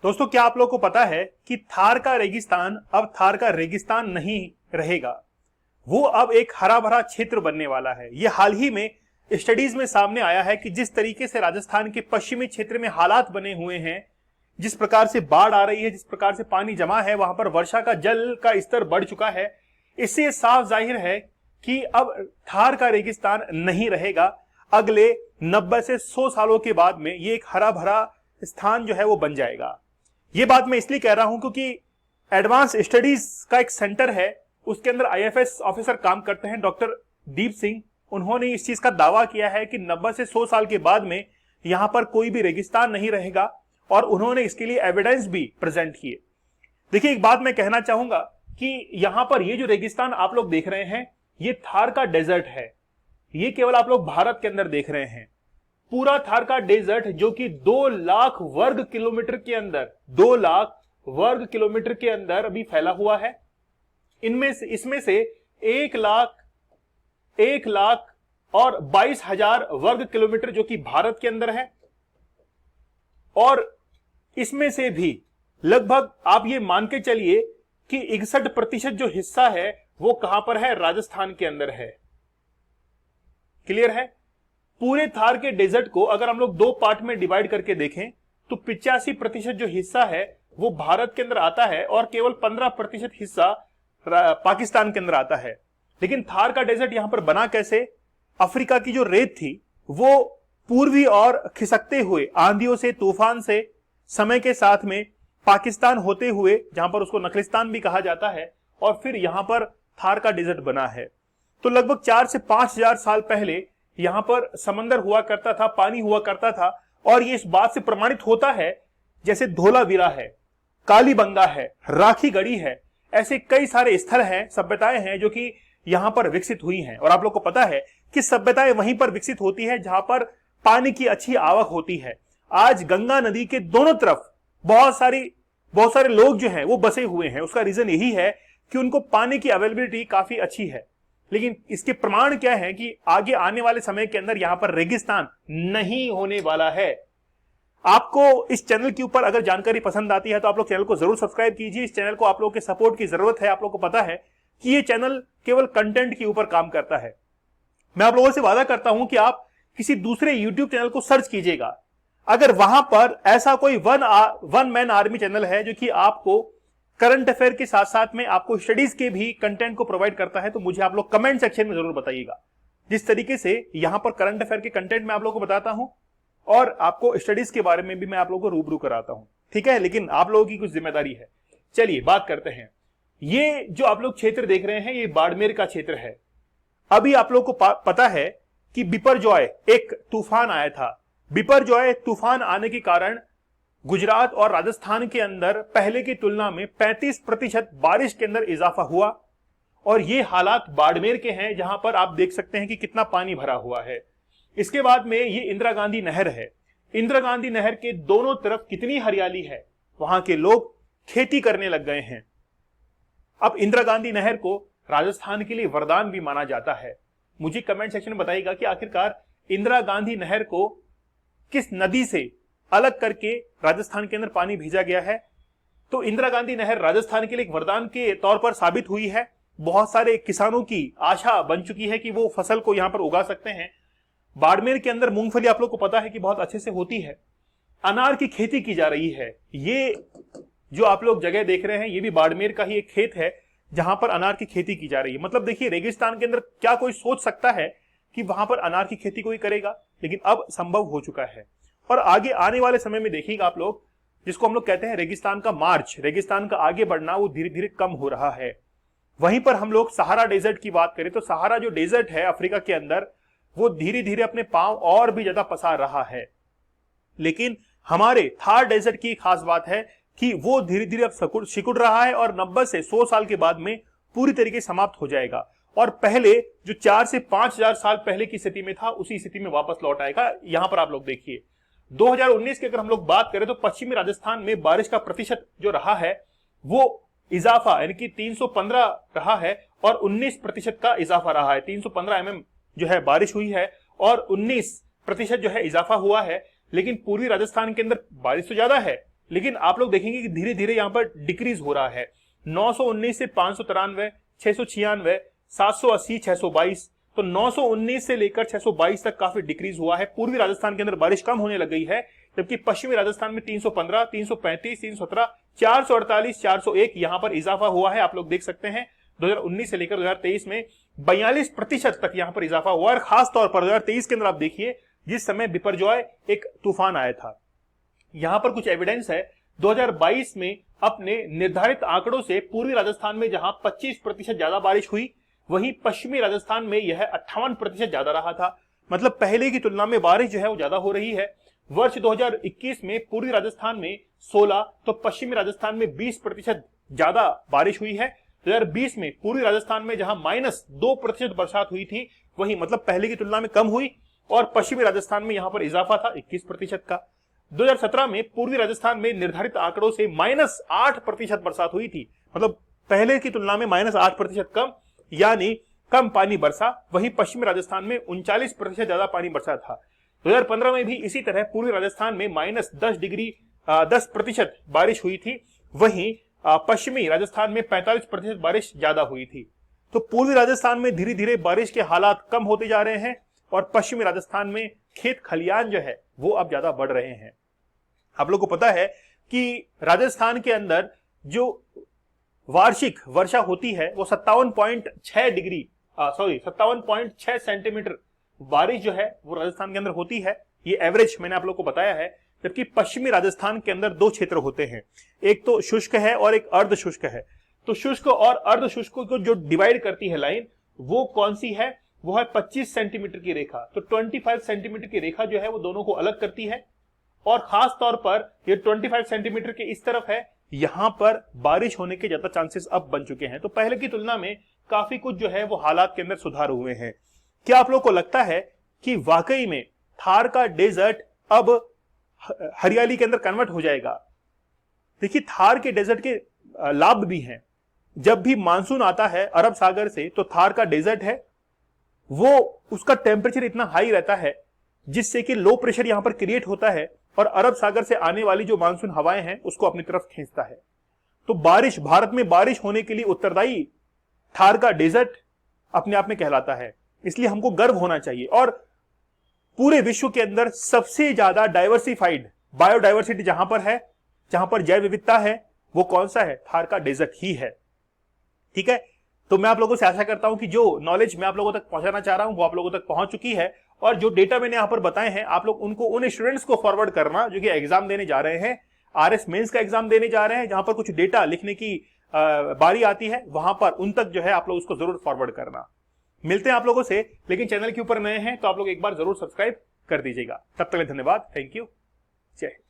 दोस्तों, क्या आप लोगों को पता है कि थार का रेगिस्तान अब थार का रेगिस्तान नहीं रहेगा। वो अब एक हरा भरा क्षेत्र बनने वाला है। ये हाल ही में स्टडीज में सामने आया है कि जिस तरीके से राजस्थान के पश्चिमी क्षेत्र में हालात बने हुए हैं, जिस प्रकार से बाढ़ आ रही है, जिस प्रकार से पानी जमा है, वहां पर वर्षा का जल का स्तर बढ़ चुका है। इससे साफ जाहिर है कि अब थार का रेगिस्तान नहीं रहेगा। अगले 90 से 100 सालों के बाद में ये एक हरा भरा स्थान जो है वो बन जाएगा। ये बात मैं इसलिए कह रहा हूं क्योंकि एडवांस स्टडीज का एक सेंटर है, उसके अंदर आईएफएस ऑफिसर काम करते हैं, डॉक्टर दीप सिंह। उन्होंने इस चीज का दावा किया है कि 90 से 100 साल के बाद में यहां पर कोई भी रेगिस्तान नहीं रहेगा और उन्होंने इसके लिए एविडेंस भी प्रेजेंट किए। देखिए, एक बात मैं कहना चाहूंगा कि यहां पर ये जो रेगिस्तान आप लोग देख रहे हैं, ये थार का डेजर्ट है। ये केवल आप लोग भारत के अंदर देख रहे हैं। पूरा थार का डेजर्ट जो कि 2 लाख वर्ग किलोमीटर के अंदर 2 लाख वर्ग किलोमीटर के अंदर अभी फैला हुआ है। इसमें से 1 लाख और 22,000 वर्ग किलोमीटर जो कि भारत के अंदर है, और इसमें से भी लगभग आप ये मान के चलिए कि 61% जो हिस्सा है वो कहां पर है, राजस्थान के अंदर है। क्लियर है? पूरे थार के डेजर्ट को अगर हम लोग 2 पार्ट में डिवाइड करके देखें तो 85% जो हिस्सा है वो भारत के अंदर आता है और केवल 15% हिस्सा पाकिस्तान के अंदर आता है। लेकिन थार का डेजर्ट यहां पर बना कैसे? अफ्रीका की जो रेत थी वो पूर्वी और खिसकते हुए आंधियों से, तूफान से, समय के साथ में पाकिस्तान होते हुए, जहां पर उसको नखलिस्तान भी कहा जाता है, और फिर यहां पर थार का डेजर्ट बना है। तो लगभग 4 से 5,000 साल पहले यहां पर समंदर हुआ करता था, पानी हुआ करता था। और ये इस बात से प्रमाणित होता है, जैसे धोलावीरा है, कालीबंगा है, राखी गढ़ी है, ऐसे कई सारे स्थल हैं, सभ्यताएं हैं जो कि यहां पर विकसित हुई हैं। और आप लोग को पता है कि सभ्यताएं वहीं पर विकसित होती है जहां पर पानी की अच्छी आवक होती है। आज गंगा नदी के दोनों तरफ बहुत सारे लोग जो हैं वो बसे हुए हैं। उसका रीजन यही है कि उनको पानी की अवेलेबिलिटी काफी अच्छी है। लेकिन इसके प्रमाण क्या है कि आगे आने वाले समय के अंदर यहां पर रेगिस्तान नहीं होने वाला है। आपको इस चैनल के ऊपर अगर जानकारी पसंद आती है तो आप लोग चैनल को जरूर सब्सक्राइब कीजिए। इस चैनल को आप लोगों के सपोर्ट की जरूरत है। आप लोगों को पता है कि ये चैनल केवल कंटेंट के ऊपर काम करता है। मैं आप लोगों से वादा करता हूं कि आप किसी दूसरे यूट्यूब चैनल को सर्च कीजिएगा, अगर वहां पर ऐसा कोई वन मैन आर्मी चैनल है जो कि आपको करंट अफेयर के साथ साथ में आपको स्टडीज के भी कंटेंट को प्रोवाइड करता है, तो मुझे आप लोग कमेंट सेक्शन में जरूर बताइएगा। जिस तरीके से यहां पर करंट अफेयर के कंटेंट में आप लोगों को बताता हूं और आपको स्टडीज के बारे में भी मैं आप लोगों को रूबरू कराता हूं, ठीक है। लेकिन आप लोगों की कुछ जिम्मेदारी है। चलिए बात करते हैं। ये जो आप लोग क्षेत्र देख रहे हैं, ये बाड़मेर का क्षेत्र है। अभी आप लोग को पता है कि बिपरजॉय एक तूफान आया था। बिपरजॉय तूफान आने के कारण गुजरात और राजस्थान के अंदर पहले की तुलना में 35% बारिश के अंदर इजाफा हुआ। और ये हालात बाड़मेर के हैं, जहां पर आप देख सकते हैं कि कितना पानी भरा हुआ है। इसके बाद में ये इंदिरा गांधी नहर है। इंदिरा गांधी नहर के दोनों तरफ कितनी हरियाली है, वहां के लोग खेती करने लग गए हैं। अब इंदिरा गांधी नहर को राजस्थान के लिए वरदान भी माना जाता है। मुझे कमेंट सेक्शन में बताइएगा कि आखिरकार इंदिरा गांधी नहर को किस नदी से अलग करके राजस्थान के अंदर पानी भेजा गया है। तो इंदिरा गांधी नहर राजस्थान के लिए एक वरदान के तौर पर साबित हुई है। बहुत सारे किसानों की आशा बन चुकी है कि वो फसल को यहां पर उगा सकते हैं। बाड़मेर के अंदर मूंगफली आप लोग को पता है कि बहुत अच्छे से होती है। अनार की खेती की जा रही है। ये जो आप लोग जगह देख रहे हैं, ये भी बाड़मेर का ही एक खेत है जहां पर अनार की खेती की जा रही है। मतलब देखिए, रेगिस्तान के अंदर क्या कोई सोच सकता है कि वहां पर अनार की खेती कोई करेगा, लेकिन अब संभव हो चुका है। और आगे आने वाले समय में देखिएगा आप लोग, जिसको हम लोग कहते हैं रेगिस्तान का मार्च, रेगिस्तान का आगे बढ़ना, वो धीरे धीरे कम हो रहा है। वहीं पर हम लोग सहारा डेजर्ट की बात करें तो सहारा जो डेजर्ट है अफ्रीका के अंदर, वो धीरे धीरे अपने पांव और भी ज्यादा पसार रहा है। लेकिन हमारे थार डेजर्ट की खास बात है कि वो धीरे धीरे अब सिकुड़ रहा है और 90 से 100 साल के बाद में पूरी तरीके समाप्त हो जाएगा। और पहले जो 4 से 5,000 साल पहले की स्थिति में था, उसी स्थिति में वापस लौट आएगा। यहां पर आप लोग देखिए 2019 की अगर हम लोग बात करें तो पश्चिमी राजस्थान में बारिश का प्रतिशत जो रहा है वो इजाफा यानी कि 315 रहा है और 19% का इजाफा रहा है। 315 mm जो है बारिश हुई है और 19% जो है इजाफा हुआ है। लेकिन पूर्वी राजस्थान के अंदर बारिश तो ज्यादा है, लेकिन आप लोग देखेंगे कि धीरे धीरे यहां पर डिक्रीज हो रहा है। 919 से 593, 696, 780, 622, तो 919 से लेकर 622 तक काफी डिक्रीज हुआ है। पूर्वी राजस्थान के अंदर बारिश कम होने लग गई है, जबकि पश्चिमी राजस्थान में 315, 335, 317, 448, 401 यहां पर इजाफा हुआ है। आप लोग देख सकते हैं 2019 से लेकर 2023 में 42% तक यहां पर इजाफा हुआ है। खास तौर पर 2023 के अंदर आप देखिए, जिस समय बिपरजॉय एक तूफान आया था, यहां पर कुछ एविडेंस है 2022 में अपने निर्धारित आंकड़ों से पूर्वी राजस्थान में जहां 25% ज्यादा बारिश हुई, वहीं पश्चिमी राजस्थान में यह 58% ज्यादा रहा था। मतलब पहले की तुलना में बारिश जो है वो ज्यादा हो रही है। वर्ष 2021 में पूर्वी राजस्थान में 16 तो पश्चिमी राजस्थान में 20% ज्यादा बारिश हुई है। 2020 में पूर्वी राजस्थान में जहां -2% बरसात हुई थी, वहीं मतलब पहले की तुलना में कम हुई, और पश्चिमी राजस्थान में यहां पर इजाफा था 21% का। 2017 में पूर्वी राजस्थान में निर्धारित आंकड़ों से -8% बरसात हुई थी, मतलब पहले की तुलना में -8% कम, यानी कम पानी बरसा। वहीं पश्चिमी राजस्थान में 39% ज्यादा पानी बरसा था। 2015 में भी इसी तरह पूर्वी राजस्थान में -10% बारिश हुई थी, वहीं पश्चिमी राजस्थान में 45% बारिश ज्यादा हुई थी। तो पूर्वी राजस्थान में धीरे धीरे बारिश के हालात कम होते जा रहे हैं, और पश्चिमी राजस्थान में खेत खलियान जो है वो अब ज्यादा बढ़ रहे हैं। आप लोगों को पता है कि राजस्थान के अंदर जो वार्षिक वर्षा होती है वो 57.6 सेंटीमीटर बारिश जो है वो राजस्थान के अंदर होती है। ये एवरेज मैंने आप लोगों को बताया है। जबकि पश्चिमी राजस्थान के अंदर दो क्षेत्र होते हैं, एक तो शुष्क है और एक अर्ध शुष्क है। तो शुष्क और अर्ध शुष्क को जो डिवाइड करती है लाइन, वो कौन सी है? वो है 25 सेंटीमीटर की रेखा। तो 25 सेंटीमीटर की रेखा जो है वो दोनों को अलग करती है, और खास तौर पर ये 25 सेंटीमीटर के इस तरफ है, यहां पर बारिश होने के ज्यादा चांसेस अब बन चुके हैं। तो पहले की तुलना में काफी कुछ जो है वो हालात के अंदर सुधार हुए हैं। क्या आप लोग को लगता है कि वाकई में थार का डेजर्ट अब हरियाली के अंदर कन्वर्ट हो जाएगा? देखिए, थार के डेजर्ट के लाभ भी हैं। जब भी मानसून आता है अरब सागर से, तो थार का डेजर्ट है वो, उसका टेम्परेचर इतना हाई रहता है जिससे कि लो प्रेशर यहां पर क्रिएट होता है, और अरब सागर से आने वाली जो मानसून हवाएं हैं उसको अपनी तरफ खींचता है। तो बारिश, भारत में बारिश होने के लिए उत्तरदायी थार का डेजर्ट अपने आप में कहलाता है। इसलिए हमको गर्व होना चाहिए। और पूरे विश्व के अंदर सबसे ज्यादा डाइवर्सिफाइड बायोडाइवर्सिटी जहां पर है, जहां पर जैव विविधता है, वो कौन सा है? थार का डेजर्ट ही है। ठीक है, तो मैं आप लोगों से आशा करता हूं कि जो नॉलेज मैं आप लोगों तक पहुंचाना चाह रहा हूं वो आप लोगों तक पहुंच चुकी है, और जो डेटा मैंने यहां पर बताए हैं आप लोग उनको उन स्टूडेंट्स को फॉरवर्ड करना जो कि एग्जाम देने जा रहे हैं, आरएस मेंस का एग्जाम देने जा रहे हैं, जहां पर कुछ डेटा लिखने की बारी आती है, वहां पर उन तक जो है आप लोग उसको जरूर फॉरवर्ड करना। मिलते हैं आप लोगों से, लेकिन चैनल के ऊपर नए हैं तो आप लोग एक बार जरूर सब्सक्राइब कर दीजिएगा। तब तक धन्यवाद, थैंक यू, जय हिंद।